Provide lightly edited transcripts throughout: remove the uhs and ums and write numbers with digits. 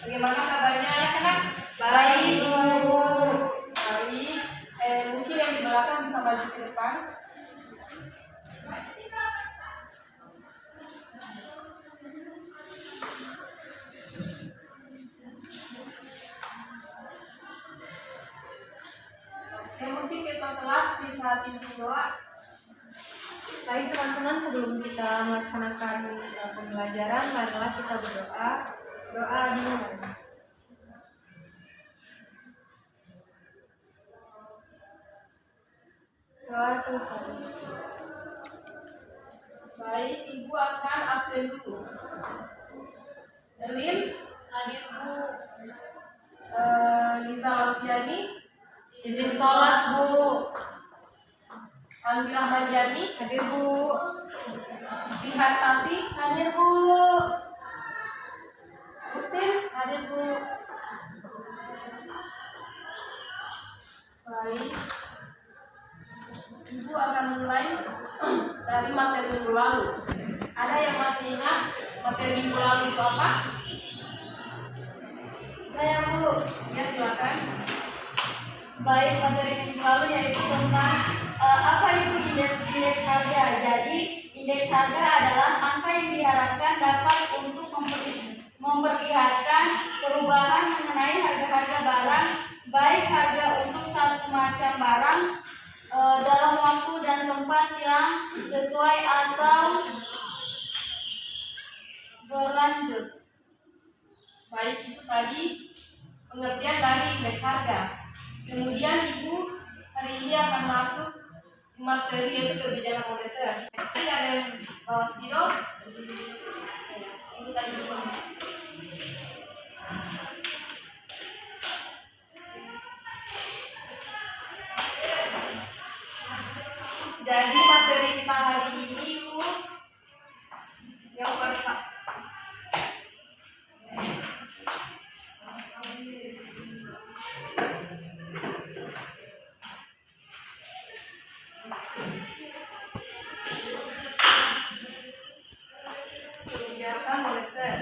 Bagaimana kabarnya anak-anak? Baik, Bu. Baik. Mungkin yang di belakang bisa maju ke depan. Yang mungkin kita kelas bisa pimpin doa. Baik teman-teman, sebelum kita melaksanakan pembelajaran, marilah kita berdoa. Doa dimulai. Doa selesai. Baik, Ibu akan absen dulu. Elin, Hadir, Bu. Liza Alfiani, Izin sholat, Bu. Andi Rahmanjani, Hadir, Bu. Istihan Tati, Hadir, Bu. Justin. Hadir, Bu. Baik. Ibu akan mulai dari materi minggu lalu. Ada yang masih ingat materi minggu lalu itu apa? Saya, Bu. Ya, silakan. Baik, materi minggu lalu yaitu tentang apa itu indeks harga. Jadi, indeks harga adalah angka yang diharapkan dapat untuk memperlihatkan perubahan mengenai harga-harga barang, baik harga untuk satu macam barang dalam waktu dan tempat yang sesuai atau berlanjut. Baik, itu tadi pengertian dari indeks harga. Kemudian Ibu hari ini akan masuk di materi yaitu kebijakan moneter. Ini ada yang bawa spidol. Ibu tadi dulu. Jadi materi kita hari ini Ibu yang pertama. Kebijakan moneter.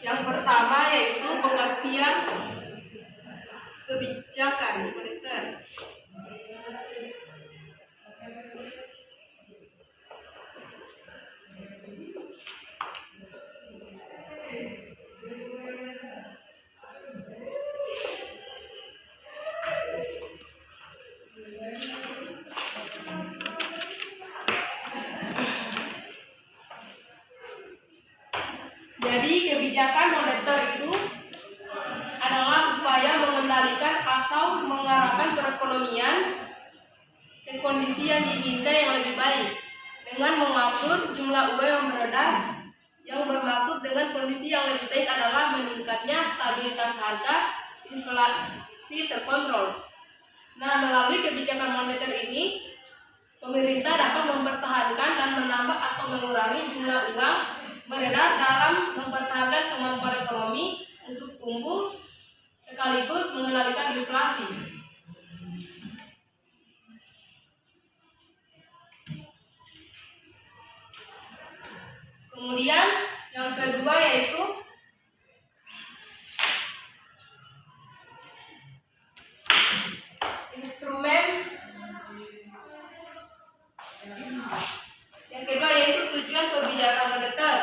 Yang pertama yaitu pengertian kebijakan moneter. Jadi kebijakan moneter itu adalah upaya mengendalikan atau mengarahkan perekonomian ke kondisi yang diinginkan yang lebih baik dengan mengatur jumlah uang yang beredar. Yang bermaksud dengan kondisi yang lebih baik adalah meningkatnya stabilitas harga, inflasi terkontrol. Nah, melalui kebijakan moneter ini, pemerintah dapat mempertahankan dan menambah atau mengurangi jumlah uang beredar dalam mempertahankan kemampuan ekonomi untuk tumbuh sekaligus mengendalikan inflasi. Kemudian yang kedua yaitu instrumen. Yang kedua yaitu tujuan kebijakan moneter.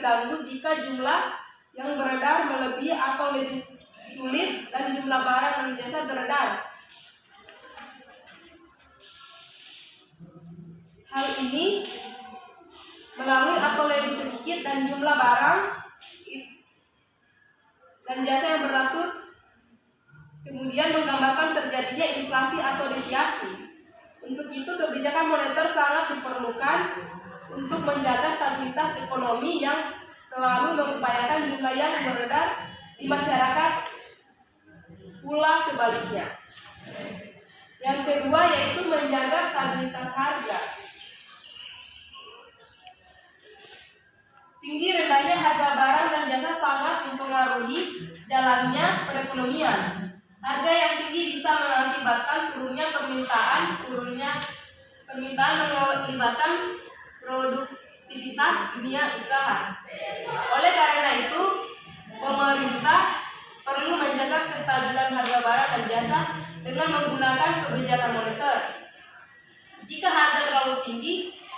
terganggu jika jumlah yang beredar melebihi atau lebih sulit dan jumlah barang dan jasa beredar. Hal ini melalui atau lebih sedikit dan jumlah barang dan jasa yang beratur, kemudian menggambarkan terjadinya inflasi atau deflasi. Untuk itu kebijakan moneter sangat diperlukan untuk menjaga stabilitas ekonomi yang selalu mengupayakan jumlah yang beredar di masyarakat, pula sebaliknya. Yang kedua yaitu menjaga stabilitas harga. Tinggi rendahnya harga barang dan jasa sangat mempengaruhi jalannya perekonomian. Harga yang tinggi bisa mengakibatkan turunnya permintaan mengakibatkan produktivitas dunia usaha. Oleh karena itu, pemerintah perlu menjaga kestabilan harga barang dan jasa dengan menggunakan kebijakan moneter. Jika harga terlalu tinggi,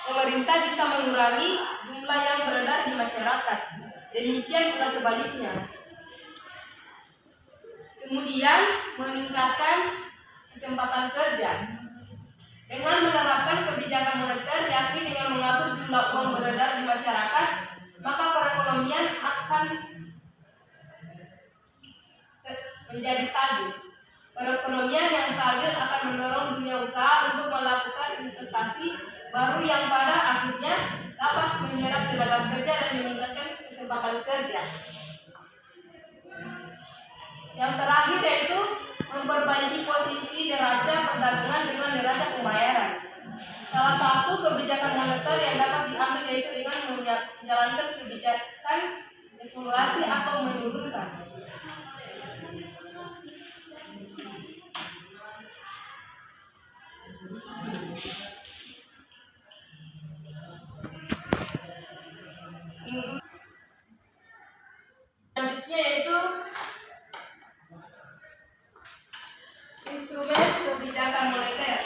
pemerintah bisa mengurangi jumlah yang beredar di masyarakat. Demikian pula sebaliknya. Kemudian meningkatkan kesempatan kerja. Dengan menerapkan kebijakan moneter, yakni dengan mengatur jumlah uang beredar di masyarakat, maka perekonomian akan menjadi stabil. Perekonomian yang stabil akan mendorong dunia usaha untuk melakukan investasi baru yang pada akhirnya dapat menyerap tenaga kerja dan meningkatkan kesempatan kerja. Yang terakhir yaitu memperbaiki posisi neraca perdagangan dengan neraca pembayaran. Salah satu kebijakan moneter yang dapat diambil yaitu dengan menjalankan kebijakan devaluasi atau menurunkan. Selanjutnya yaitu instrumen kebijakan moneter.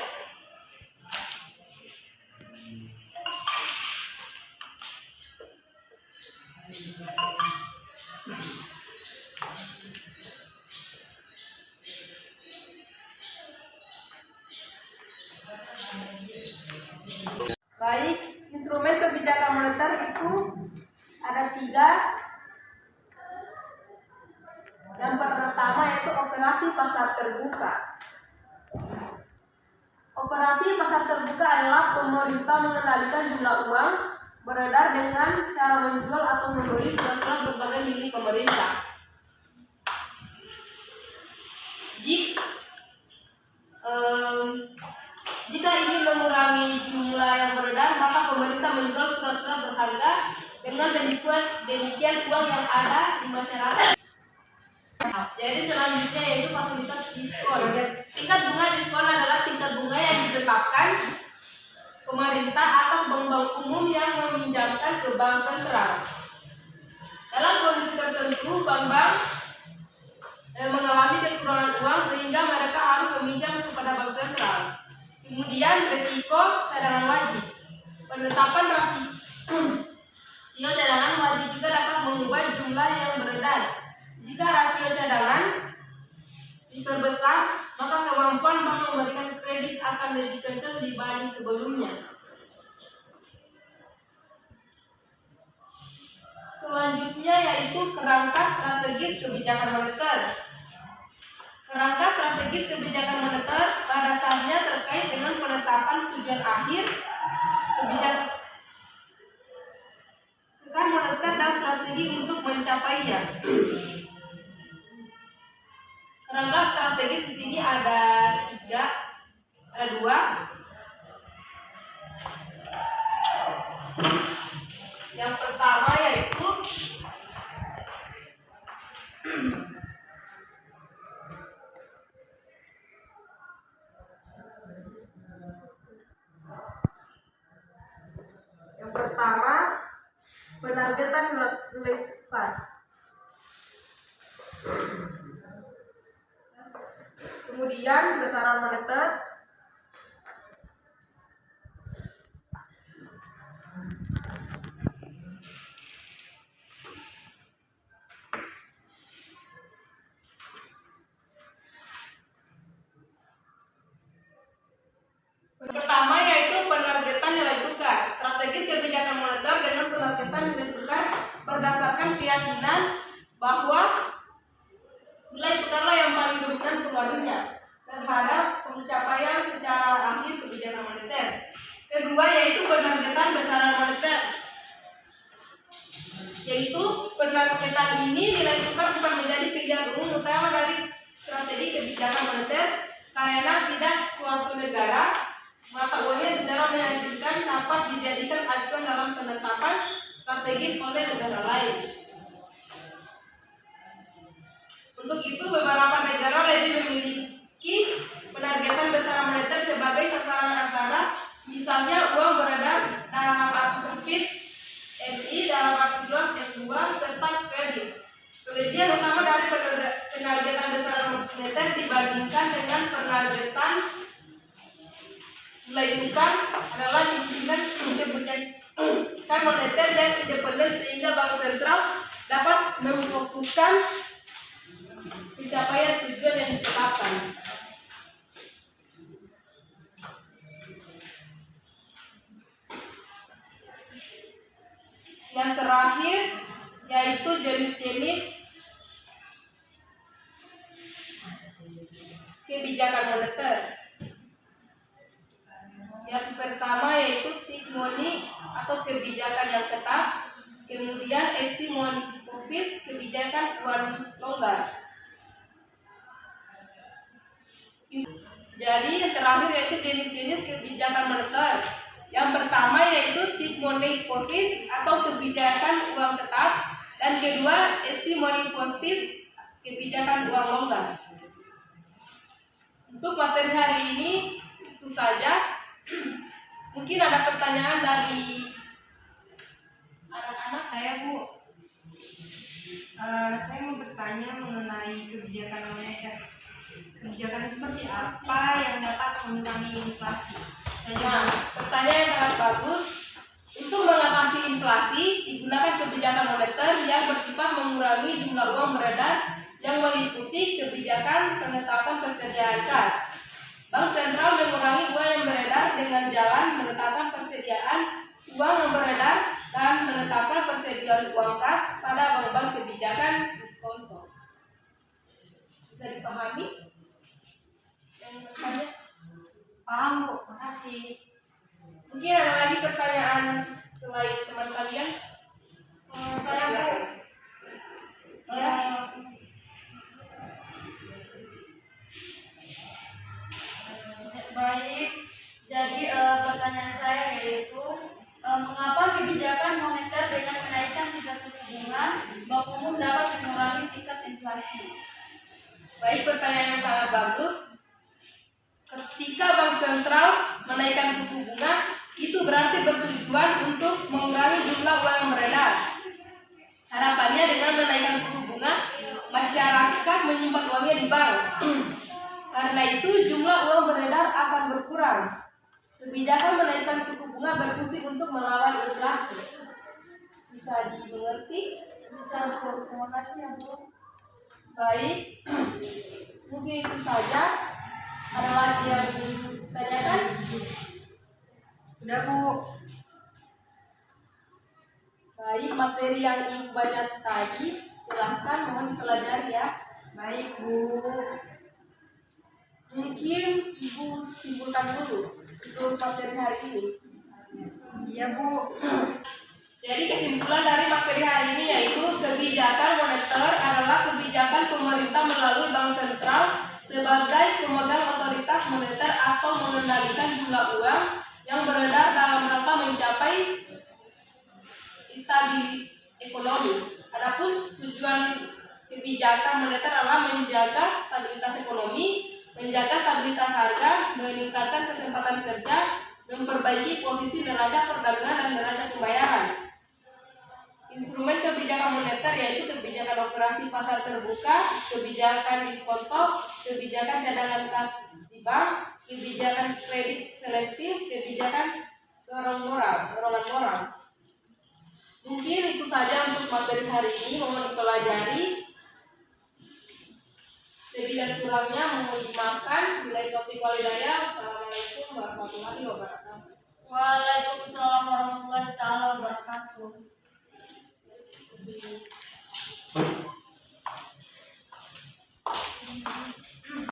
Baik, instrumen kebijakan moneter itu ada 3. Yang pertama yaitu operasi pasar terbuka. Operasi pasar terbuka adalah pemerintah mengendalikan jumlah uang beredar dengan cara menjual atau membeli surat-surat berbagai milik pemerintah. Jika ingin mengurangi jumlah yang beredar, maka pemerintah menjual surat-surat berharga dengan demikian uang yang ada di masyarakat. Jadi selanjutnya yaitu fasilitas diskon. Tingkat bunga diskon adalah tingkat bunga yang ditetapkan pemerintah atas bank-bank umum yang meminjamkan ke bank sentral. Dalam kondisi tertentu, bank-bank mengalami kekurangan uang sehingga mereka harus meminjam kepada bank sentral. Kemudian resiko cadangan wajib. Penetapan rasio cadangan wajib juga dapat mengubah jumlah yang beredar. Jika rasio cadangan diperbesar, maka kemampuan bank memberikan kredit akan lebih kencang dibanding sebelumnya. Selanjutnya yaitu kerangka strategis kebijakan moneter. Kerangka strategis kebijakan moneter pada dasarnya terkait dengan penetapan tujuan akhir kebijakan moneter dan strategi untuk mencapainya. Kerangka strategis di sini ada 2. Yang pertama yaitu penargetan nilai tukar. Kemudian besaran moneter, ini nilai tukar bukan menjadi kegiatan utama dari strategi kebijakan moneter karena tidak suatu negara mata uangnya secara menyanjungkan dapat dijadikan acuan dalam penetapan strategis oleh negara lain. Untuk itu beberapa negara lebih memiliki penargetan besaran moneter sebagai sasaran antara misalnya uang beredar dalam arti sempit MI dalam arti luas M2 serta kredit. Kelebihan utama dari penargetan besaran moneter dibandingkan dengan penargetan nilai tukar adalah dimungkinkan kebijakan moneter dan independen sehingga bank sentral dapat memfokuskan pencapaian tujuan yang ditetapkan. Yang terakhir yaitu jenis-jenis kebijakan moneter. Yang pertama yaitu tight money atau kebijakan yang ketat, kemudian easy money policy, kebijakan uang longgar. Jadi yang terakhir yaitu jenis-jenis kebijakan moneter. Yang pertama yaitu tight money policy atau kebijakan uang ketat, dan kedua easy money policy, kebijakan uang longgar. Untuk materi hari ini itu saja. Mungkin ada pertanyaan dari anak-anak. Saya Bu, saya mau bertanya mengenai kebijakan moneter. Kebijakan seperti apa yang dapat mengurangi inflasi? Nah, pertanyaan yang sangat bagus. Untuk mengatasi inflasi, digunakan kebijakan moneter yang bersifat mengurangi jumlah uang beredar yang meliputi kebijakan penetapan persediaan kas. Bank sentral mengurangi uang yang beredar dengan jalan menetapkan persediaan uang yang beredar dan menetapkan persediaan uang kas pada bank-bank kebijakan diskonto. Bisa dipahami? Yang bertanya? Paham Bu, makasih. Mungkin ada lagi pertanyaan selain teman kalian? Saya Bu, Ya. Baik, jadi pertanyaan saya yaitu mengapa kebijakan moneter dengan menaikkan tingkat suku bunga bank umum dapat mengurangi tingkat inflasi? Baik, pertanyaan yang sangat bagus. Ketika bank sentral menaikkan suku bunga, itu berarti bertujuan untuk mengurangi jumlah uang yang beredar. Harapannya dengan menaikkan suku bunga, masyarakat menyimpan uangnya di bank. Karena itu jumlah uang beredar akan berkurang. Kebijakan menaikkan suku bunga berfungsi untuk melawan inflasi. Bisa dimengerti? Bisa Bu, terima kasih ya Bu. Baik, mungkin itu saja. Ada lagi yang ditanyakan? sudah Bu. Baik, materi yang Ibu baca tadi jelaskan, mohon dipelajari ya. Baik Bu. Mungkin Ibu simpulkan dulu untuk materi hari ini. Iya Bu. Jadi kesimpulan dari materi hari ini yaitu kebijakan moneter adalah kebijakan pemerintah melalui bank sentral sebagai pemegang otoritas moneter atau mengendalikan jumlah uang yang beredar dalam rangka mencapai stabilitas ekonomi. Adapun tujuan kebijakan moneter adalah menjaga stabilitas ekonomi, menjaga stabilitas harga, meningkatkan kesempatan kerja, memperbaiki posisi neraca perdagangan dan neraca pembayaran. Instrumen kebijakan moneter yaitu kebijakan operasi pasar terbuka, kebijakan diskonto, kebijakan cadangan kas di bank, kebijakan kredit selektif, kebijakan dorongan moral. Mungkin itu saja untuk materi hari ini, mohon dipelajari. Lebih dan kurangnya mohon dimaafkan. Bila taufiq wal hidayah. Wassalamualaikum warahmatullahi wabarakatuh. Waalaikumsalam warahmatullahi wabarakatuh.